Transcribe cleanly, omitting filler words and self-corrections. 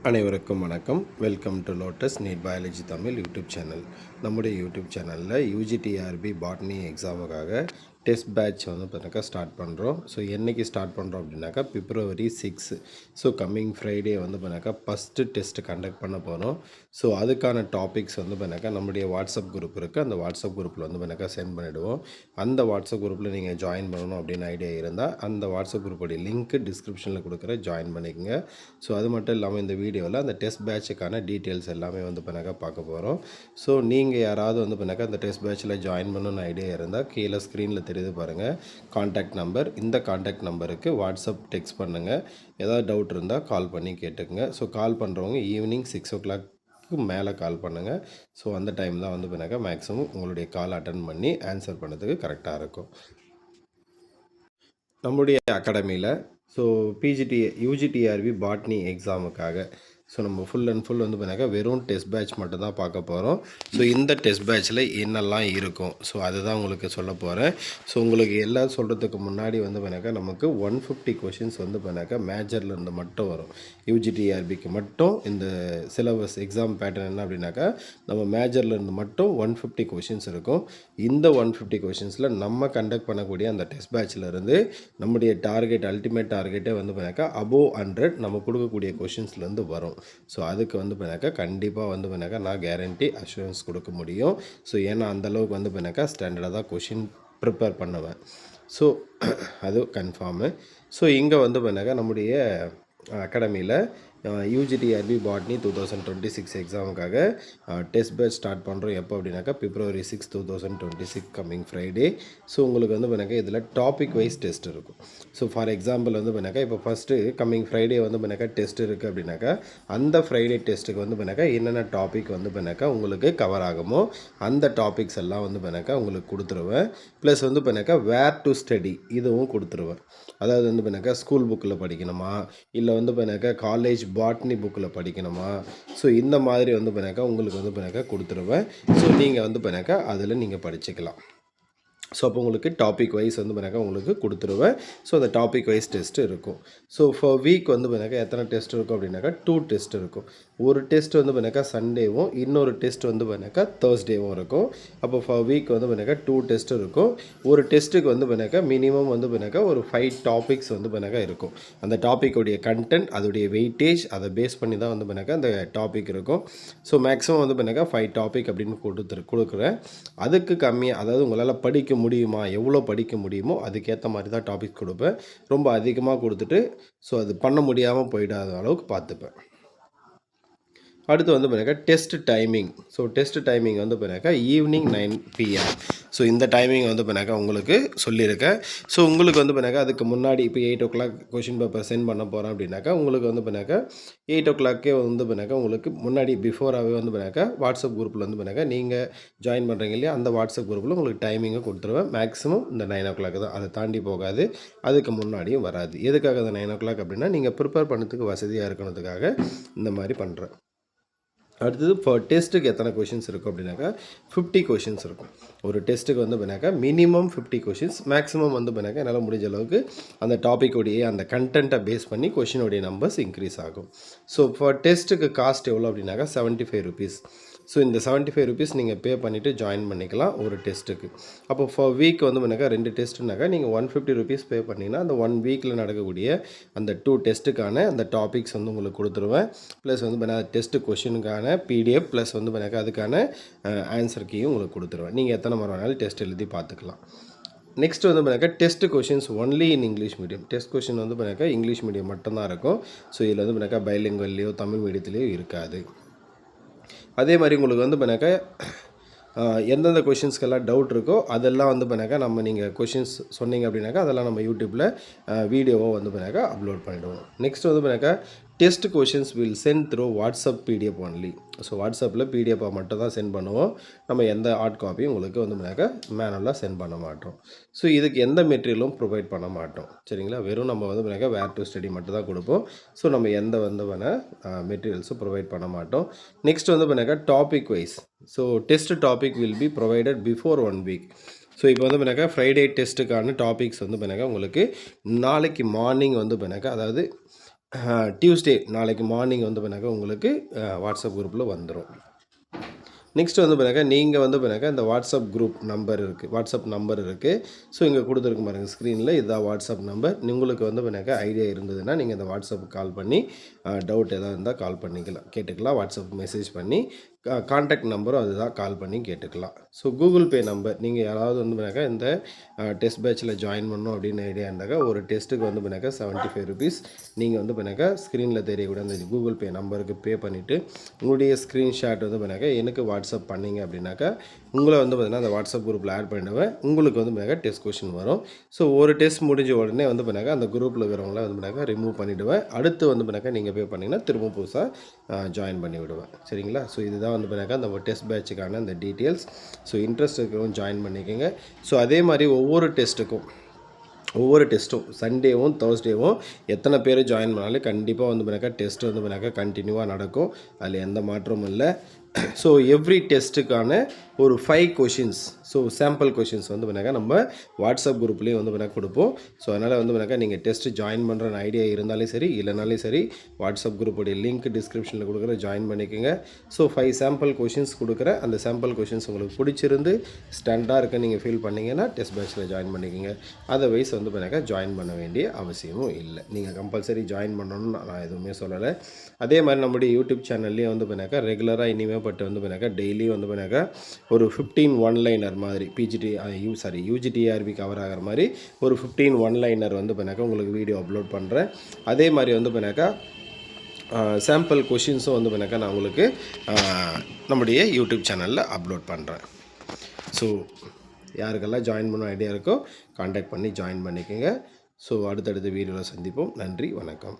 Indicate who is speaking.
Speaker 1: அனைவருக்கும் வணக்கம். Welcome to lotus NEET biology Tamil YouTube channel. நம்முடைய யூடியூப் சேனலில் யூஜிடிஆர்பி பாட்னி எக்ஸாமுக்காக டெஸ்ட் பேட்ச் வந்து பார்த்தினாக்கா ஸ்டார்ட் பண்ணுறோம். ஸோ என்றைக்கு ஸ்டார்ட் பண்ணுறோம் அப்படின்னாக்கா February 6. ஸோ கம்மிங் ஃப்ரைடே வந்து பார்த்தினாக்கா ஃபஸ்ட்டு டெஸ்ட்டு கண்டக்ட் பண்ண போகிறோம். ஸோ அதுக்கான டாபிக்ஸ் வந்து பார்த்தினாக்கா நம்முடைய வாட்ஸ்அப் குரூப் இருக்குது. அந்த வாட்ஸ்அப் குரூப்பில் வந்து பார்த்தினாக்கா சென்ட் பண்ணிவிடுவோம். அந்த வாட்ஸ்அப் குரூப்பில் நீங்கள் ஜாயின் பண்ணணும் அப்படின்னு ஐடியா இருந்தால் அந்த வாட்ஸ்அப் குரூப்போடைய லிங்க்கு டிஸ்கிரிப்ஷனில் கொடுக்குற ஜாயின் பண்ணிக்கோங்க. ஸோ அது மட்டும் இல்லாமல் இந்த வீடியோவில் அந்த டெஸ்ட் பேட்சுக்கான டீட்டெயில்ஸ் எல்லாமே வந்து பார்த்தினாக்கா பார்க்க போகிறோம். ஸோ நீங்கள் யாராவது வந்து பார்த்தினாக்கா அந்த டெஸ்ட் பேட்சில் ஜாயின் பண்ணணும்னு ஐடியா இருந்தால் கீழே ஸ்க்ரீனில் தெரியுது பாருங்கள் கான்டாக்ட் நம்பர். இந்த கான்டாக்ட் நம்பருக்கு வாட்ஸ்அப் டெக்ஸ்ட் பண்ணுங்கள். ஏதாவது டவுட் இருந்தால் கால் பண்ணி கேட்டுக்குங்க. ஸோ கால் பண்ணுறவங்க ஈவினிங் 6 o'clock மேலே கால் பண்ணுங்கள். ஸோ அந்த டைம் தான் வந்து பார்த்தினாக்கா மேக்ஸிமம் உங்களுடைய கால் அட்டன் பண்ணி ஆன்சர் பண்ணுறதுக்கு கரெக்டாக இருக்கும். நம்முடைய அகாடமியில் ஸோ யூஜிடிஆர்பி பாட்னி எக்ஸாமுக்காக ஸோ நம்ம ஃபுல் அண்ட் ஃபுல் வந்து பார்த்தினாக்கா வெறும் டெஸ்ட் பேட்ச் மட்டும் தான் பார்க்க போகிறோம். ஸோ இந்த டெஸ்ட் பேட்சில் என்னெல்லாம் இருக்கும் ஸோ அதுதான் உங்களுக்கு சொல்ல போகிறேன். ஸோ உங்களுக்கு எல்லாம் சொல்கிறதுக்கு முன்னாடி வந்து பார்த்தினாக்கா நமக்கு 150 கொஷின்ஸ் வந்து பார்த்தினாக்கா மேஜர்லேருந்து மட்டும் வரும். யூஜிடிஆர்பிக்கு மட்டும் இந்த சிலபஸ் எக்ஸாம் பேட்டர்ன் என்ன அப்படின்னாக்கா நம்ம மேஜர்லேருந்து மட்டும் 150 கொஷின்ஸ் இருக்கும். இந்த 150 கொஷின்ஸில் நம்ம கண்டக்ட் பண்ணக்கூடிய அந்த டெஸ்ட் பேட்சிலேருந்து நம்முடைய டார்கெட் அல்டிமேட் டார்கெட்டே வந்து பார்த்தினாக்கா அபோவ் 100 நம்ம கொடுக்கக்கூடிய கொஷின்ஸ்லேருந்து வரும். ஸோ அதுக்கு வந்து பார்த்தினாக்கா கண்டிப்பாக வந்து பார்த்தினாக்கா நான் கேரண்டி அஷூரன்ஸ் கொடுக்க முடியும். ஸோ ஏன்னா அந்தளவுக்கு வந்து பார்த்தினாக்கா ஸ்டாண்டர்டாக தான் கொஷின் ப்ரிப்பேர் பண்ணுவேன். ஸோ அது கன்ஃபார்மு. ஸோ இங்கே வந்து பார்த்தினாக்கா நம்முடைய அகாடமியில் யூஜிடிஆர்பி பாட்னி 2026 எக்ஸாமுக்காக டெஸ்ட் பேட்ச் ஸ்டார்ட் பண்ணுறோம். எப்போ அப்படின்னாக்கா February 6, 2026 கம்மிங் ஃப்ரைடே. ஸோ உங்களுக்கு வந்து பார்த்தினாக்கா இதில் டாபிக் வைஸ் டெஸ்ட் இருக்கும். ஸோ ஃபார் எக்ஸாம்பிள் வந்து பார்த்தினாக்கா இப்போ ஃபஸ்ட்டு கம்மிங் ஃப்ரைடே வந்து பார்த்தினாக்கா டெஸ்ட் இருக்குது அப்படின்னாக்கா அந்த ஃப்ரைடே டெஸ்ட்டுக்கு வந்து பார்த்தினாக்கா என்னென்ன டாபிக் வந்து பார்த்தினாக்கா உங்களுக்கு கவர் ஆகுமோ அந்த டாபிக்ஸ் எல்லாம் வந்து பார்த்தினாக்கா உங்களுக்கு கொடுத்துருவேன். ப்ளஸ் வந்து பார்த்தினாக்கா வேர் டு ஸ்டடி இதுவும் கொடுத்துருவேன். அதாவது வந்து பார்த்தினாக்கா ஸ்கூல் புக்கில் படிக்கணுமா இல்லை வந்து பார்த்தினாக்கா காலேஜ் பாட்னி புக்கில் படிக்கணுமா ஸோ இந்த மாதிரி வந்து பார்த்தினாக்கா உங்களுக்கு வந்து பார்த்தினாக்கா கொடுத்துருவேன். ஸோ நீங்கள் வந்து பார்த்தினாக்கா அதில் நீங்கள் படிச்சுக்கலாம். ஸோ அப்போ உங்களுக்கு டாபிக் வைஸ் வந்து பார்த்தினாக்கா உங்களுக்கு கொடுத்துருவேன். ஸோ அந்த டாபிக் வைஸ் டெஸ்ட் இருக்கும். ஸோ ஃபார் வீக் வந்து பார்த்தினாக்கா எத்தனை டெஸ்ட் இருக்கும் அப்படின்னாக்கா 2 டெஸ்ட் இருக்கும். ஒரு டெஸ்ட் வந்து பார்த்தினாக்கா சண்டேவும் இன்னொரு டெஸ்ட் வந்து பார்த்தினாக்கா தேர்ஸ்டேவும் இருக்கும். அப்போ ஃபார் வீக் வந்து பார்த்தினாக்கா 2 டெஸ்ட் இருக்கும். ஒரு டெஸ்ட்டுக்கு வந்து பார்த்தினாக்கா மினிமம் வந்து பார்த்தினாக்கா ஒரு 5 டாபிக்ஸ் வந்து பார்த்தினாக்கா இருக்கும். அந்த டாப்பிக்குடைய கண்டென்ட் அதோடைய வெயிட்டேஜ் அதை பேஸ் பண்ணி தான் வந்து பார்த்தினாக்கா அந்த டாபிக் இருக்கும். ஸோ மேக்ஸிமம் வந்து பார்த்தினாக்கா 5 டாபிக் அப்படின்னு கொடுக்குறேன். அதுக்கு கம்மியாக அதாவது உங்களால் படிக்க முடியுமா எவ்வளோ படிக்க முடியுமோ அதுக்கேற்ற மாதிரி தான் டாபிக் கொடுப்பேன். ரொம்ப அதிகமாக கொடுத்துட்டு ஸோ அது பண்ண முடியாமல் போயிடாத அளவுக்கு பார்த்துப்பேன். அடுத்து வந்து பார்த்தினாக்கா test timing. So test timing வந்து பார்த்தினாக்கா ஈவினிங் 9 PM. ஸோ இந்த டைமிங் வந்து பார்த்தினாக்கா உங்களுக்கு சொல்லியிருக்கேன். ஸோ உங்களுக்கு வந்து பார்த்தினாக்கா அதுக்கு முன்னாடி இப்போ 8 o'clock கொஷின் பேப்பர் சென்ட் பண்ண போகிறேன் அப்படின்னாக்கா உங்களுக்கு வந்து பார்த்தினாக்கா 8 o'clock வந்து பார்த்தினாக்கா உங்களுக்கு முன்னாடி பிஃபோராகவே வந்து பார்த்தினாக்கா வாட்ஸ்அப் குரூப்பில் வந்து பார்த்தினாக்கா நீங்கள் ஜாயின் பண்ணுறீங்க இல்லையா அந்த வாட்ஸ்அப் குரூப்பில் உங்களுக்கு டைமிங்கை கொடுத்துருவேன். மேக்ஸிமம் இந்த 9 o'clock தான், அதை தாண்டி போகாது. அதுக்கு முன்னாடியும் வராது. எதுக்காக அந்த 9 o'clock அப்படின்னா நீங்கள் ப்ரிப்பேர் பண்ணுறதுக்கு வசதியாக இருக்கணுன்றதுக்காக இந்த மாதிரி பண்ணுறேன். அடுத்தது இப்போ டெஸ்ட்டுக்கு எத்தனை கொஷின்ஸ் இருக்கும் அப்படின்னாக்கா 50 கொஷின்ஸ் இருக்கும். ஒரு டெஸ்ட்டுக்கு வந்து பார்த்தினாக்கா மினிமம் 50 கொஷின்ஸ், மேக்ஸிமம் வந்து பார்த்தினாக்கா என்னால் முடிஞ்ச அளவுக்கு அந்த டாப்பிக்கோடைய அந்த கண்டென்ட்டை பேஸ் பண்ணி கொஷினோடைய நம்பர்ஸ் இன்க்ரீஸ் ஆகும். ஸோ ஃபார் டெஸ்ட்டுக்கு காஸ்ட் எவ்வளோ அப்படின்னாக்கா 75 rupees. ஸோ இந்த 75 rupees நீங்கள் பே பண்ணிவிட்டு ஜாயின் பண்ணிக்கலாம் ஒரு டெஸ்ட்டுக்கு. அப்போ ஃபார் வீக் வந்து பார்த்தினாக்கா 2 டெஸ்ட்டுனாக்கா நீங்கள் 150 rupees பே பண்ணிங்கன்னா அந்த 1 வீக்கில் நடக்கக்கூடிய அந்த 2 டெஸ்ட்டுக்கான அந்த டாபிக்ஸ் வந்து உங்களுக்கு கொடுத்துருவேன். ப்ளஸ் வந்து பார்த்தீங்கன்னா டெஸ்ட்டு கொஷினுக்கான PDF ப்ளஸ் வந்து பார்த்தினாக்கா அதுக்கான ஆன்சர் கீயும் உங்களுக்கு கொடுத்துருவேன். நீங்கள் எத்தனை முறை வேணாலும் டெஸ்ட் எழுதி பார்த்துக்கலாம். நெக்ஸ்ட் வந்து பார்த்தினாக்கா test questions only in English medium. Test question வந்து பார்த்தினாக்கா இங்கிலீஷ் மீடியம் மட்டும்தான் இருக்கும். ஸோ இதில் வந்து பார்த்தினாக்கா பைலிங்குவல்லையோ தமிழ் மீடியத்துலேயோ இருக்காது. அதே மாதிரி உங்களுக்கு வந்து பார்த்தினாக்கா எந்தெந்த கொஷின்ஸ்க்கெல்லாம் டவுட் இருக்கோ அதெல்லாம் வந்து பார்த்தினாக்கா நம்ம நீங்கள் கொஷின்ஸ் சொன்னீங்க அப்படின்னாக்கா அதெல்லாம் நம்ம யூடியூப்பில் வீடியோவை வந்து பார்த்தினாக்கா அப்லோட் பண்ணிவிடுவோம். நெக்ஸ்ட் வந்து பார்த்தினாக்கா test questions will sent through WhatsApp PDF only. So வாட்ஸ்அப்பில் பிடிஎஃபாக மட்டும் தான் சென்ட் பண்ணுவோம். நம்ம எந்த ஹார்ட் காப்பியும் உங்களுக்கு வந்து பார்த்தினாக்கா மேனுவலாக சென்ட் பண்ண மாட்டோம். ஸோ இதுக்கு எந்த மெட்டீரியலும் ப்ரொவைட் பண்ண மாட்டோம். சரிங்களா, வெறும் நம்ம வந்து பார்த்தினாக்கா வேர் டு ஸ்டடி மட்டும் தான் கொடுப்போம். ஸோ நம்ம எந்த வந்து மெட்டீரியல்ஸும் ப்ரொவைட் பண்ண மாட்டோம். நெக்ஸ்ட் வந்து பார்த்தினாக்கா topic wise. So test topic will be provided before 1 week. ஸோ இப்போ வந்து பார்த்தினாக்கா ஃப்ரைடே டெஸ்ட்டுக்கான டாபிக்ஸ் வந்து பார்த்தினாக்கா உங்களுக்கு நாளைக்கு மார்னிங் வந்து பார்த்தினாக்கா அதாவது டியூஸ்டே நாளைக்கு மார்னிங் வந்து பண்ணாக்கா உங்களுக்கு வாட்ஸ்அப் குரூப்பில் வந்துடும். நெக்ஸ்ட் வந்து பண்ணாக்கா நீங்கள் வந்து பண்ணாக்கா இந்த வாட்ஸ்அப் குரூப் நம்பர் இருக்குது, வாட்ஸ்அப் நம்பர் இருக்குது. ஸோ இங்கே கொடுத்துருக்கு பாருங்கள் ஸ்க்ரீனில், இதுதான் வாட்ஸ்அப் நம்பர். உங்களுக்கு வந்து பண்ணாக்கா ஐடியா இருந்ததுன்னா நீங்கள் இந்த வாட்ஸ்அப்புக்கு கால் பண்ணி டவுட் எதாவது இருந்தால் கால் பண்ணிக்கலாம், கேட்டுக்கலாம். வாட்ஸ்அப் மெசேஜ் பண்ணி கான்டாக்ட் நம்பரும் அதுதான், கால் பண்ணி கேட்டுக்கலாம். ஸோ கூகுள் பே நம்பர், நீங்கள் யாராவது வந்து பண்ணாக்கா இந்த டெஸ்ட் பேட்சில் ஜாயின் பண்ணணும் அப்படின்னு ஐடியா இருந்தாக்கா ஒரு டெஸ்ட்டுக்கு வந்து பண்ணாக்கா ₹75 நீங்கள் வந்து பண்ணாக்கா ஸ்க்ரீனில் தெரியக்கூடிய அந்த கூகுள் பே நம்பருக்கு பே பண்ணிவிட்டு உங்களுடைய ஸ்க்ரீன்ஷாட் வந்து பண்ணாக்கா எனக்கு வாட்ஸ்அப் பண்ணிங்க அப்படின்னாக்கா உங்களை வந்து பார்த்தீங்கன்னா அந்த வாட்ஸ்அப் குரூப்பில் ஆட் பண்ணிடுவேன். உங்களுக்கு வந்து பண்ணாக்கா டெஸ்ட் கொஷின் வரும். ஸோ ஒரு டெஸ்ட் முடிஞ்ச உடனே வந்து பண்ணாக்கா அந்த குரூப்பில் இருக்கிறவங்கள வந்து பண்ணாக்கா ரிமூவ் பண்ணிவிடுவேன். அடுத்து வந்து பண்ணாக்கா நீங்கள் பே பண்ணிங்கன்னா திரும்ப புதுசாக ஜாயின் பண்ணி விடுவேன். சரிங்களா? ஸோ இதுதான் வந்து பண்ணாக்கா அந்த டெஸ்ட் பேட்சுக்கான அந்த டீட்டெயில்ஸ். ஸோ இன்ட்ரெஸ்ட் இருக்கிறவங்க ஜாயின் பண்ணிக்கோங்க. ஸோ அதே மாதிரி ஒவ்வொரு டெஸ்ட்டும் சண்டேவும் தேர்ஸ்டேவும் எத்தனை பேர் ஜாயின் பண்ணாலும் கண்டிப்பாக வந்து பண்ணாக்கா டெஸ்ட்டு வந்து பண்ணாக்கா கண்டினியூவாக நடக்கும். அதில் எந்த மாற்றமும் இல்லை. ஸோ எவ்ரி டெஸ்ட்டுக்கான ஒரு 5 கொஷின்ஸ், ஸோ சாம்பிள் கொஷின்ஸ் வந்து பண்ணாக்கா நம்ம வாட்ஸ்அப் குரூப்லேயே வந்து பண்ணாக்கா கொடுப்போம். ஸோ அதனால் வந்து பண்ணாக்கா நீங்கள் டெஸ்ட்டு ஜாயின் பண்ணுற ஐடியா இருந்தாலும் சரி இல்லைனாலும் சரி வாட்ஸ்அப் குரூப்போடைய லிங்க் டிஸ்கிரிப்ஷனில் கொடுக்குற ஜாயின் பண்ணிக்கோங்க. ஸோ 5 சாம்பிள் கொஷின்ஸ் கொடுக்குற அந்த சாம்பிள் கொஷின்ஸ் உங்களுக்கு பிடிச்சிருந்து ஸ்டாண்டர்டாக இருக்குன்னு நீங்கள் ஃபீல் பண்ணிங்கன்னா டெஸ்ட் பேட்சில் ஜாயின் பண்ணிக்கோங்க. அதர்வைஸ் வந்து பண்ணாக்கா ஜாயின் பண்ண வேண்டிய அவசியமும் இல்லை. நீங்கள் கம்பல்சரி ஜாயின் பண்ணணும்னு நான் எதுவுமே சொல்லலை. அதே மாதிரி நம்முடைய யூடியூப் சேனல்லேயே வந்து பண்ணாக்கா ரெகுலராக இனிமேல் பட்டு வந்து பண்ணாக்கா டெய்லி வந்து பண்ணாக்கா ஒரு 15 ஒன்லைனர் மாதிரி யூஜிடிஆர்பி கவர் ஆகிற மாதிரி ஒரு 15 ஒன்லைனர் வந்து பண்ணாக்கா உங்களுக்கு வீடியோ அப்லோட் பண்ணுறேன். அதே மாதிரி வந்து பண்ணாக்கா சாம்பிள் கொஷின்ஸும் வந்து பண்ணாக்கா நான் உங்களுக்கு நம்முடைய யூடியூப் சேனலில் அப்லோட் பண்ணுறேன். ஸோ யாருக்கெல்லாம் ஜாயின் பண்ண ஐடியா இருக்கோ கான்டாக்ட் பண்ணி ஜாயின் பண்ணிக்கோங்க. ஸோ அடுத்தடுத்த வீடியோவில் சந்திப்போம். நன்றி, வணக்கம்.